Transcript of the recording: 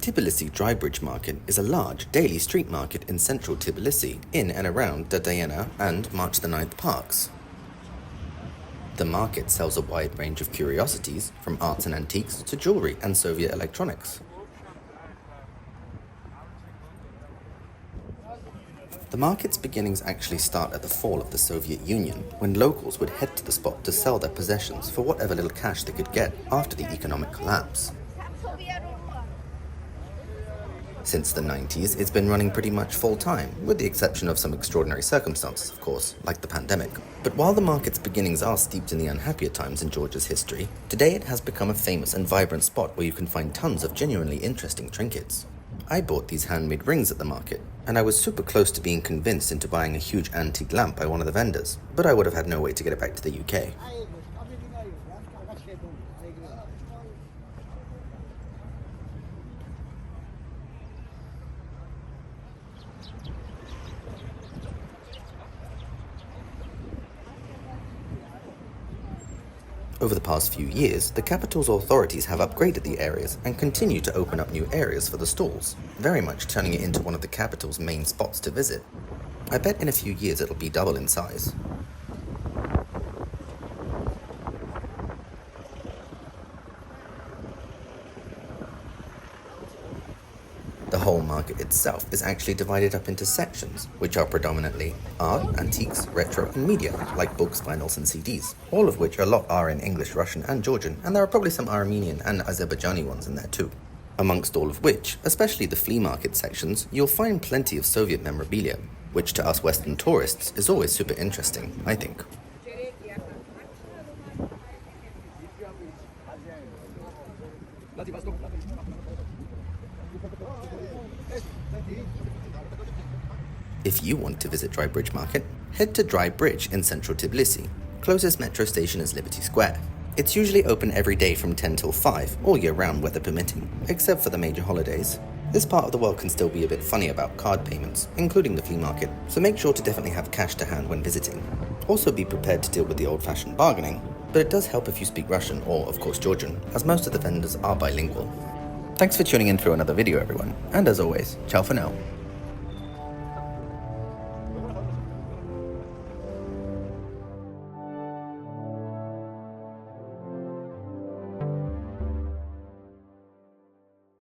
Tbilisi Dry Bridge Market is a large daily street market in central Tbilisi, in and around the Diana and March the 9th parks. The market sells a wide range of curiosities, from arts and antiques to jewelry and Soviet electronics. The market's beginnings actually start at the fall of the Soviet Union, when locals would head to the spot to sell their possessions for whatever little cash they could get after the economic collapse. Since the 90s, it's been running pretty much full-time, with the exception of some extraordinary circumstances, of course, like the pandemic. But while the market's beginnings are steeped in the unhappier times in Georgia's history, today it has become a famous and vibrant spot where you can find tons of genuinely interesting trinkets. I bought these handmade rings at the market, and I was super close to being convinced into buying a huge antique lamp by one of the vendors, but I would have had no way to get it back to the UK. Over the past few years, the capital's authorities have upgraded the areas and continue to open up new areas for the stalls, very much turning it into one of the capital's main spots to visit. I bet in a few years it'll be double in size. The whole market itself is actually divided up into sections, which are predominantly art, antiques, retro, and media, like books, vinyls, and CDs, all of which a lot are in English, Russian, and Georgian, and there are probably some Armenian and Azerbaijani ones in there too. Amongst all of which, especially the flea market sections, you'll find plenty of Soviet memorabilia, which to us Western tourists is always super interesting, I think. If you want to visit Dry Bridge Market, head to Dry Bridge in central Tbilisi. Closest metro station is Liberty Square. It's usually open every day from 10 till 5, all year round weather permitting, except for the major holidays. This part of the world can still be a bit funny about card payments, including the flea market, so make sure to definitely have cash to hand when visiting. Also be prepared to deal with the old-fashioned bargaining, but it does help if you speak Russian or, of course, Georgian, as most of the vendors are bilingual. Thanks for tuning in through another video, everyone, and as always, ciao for now.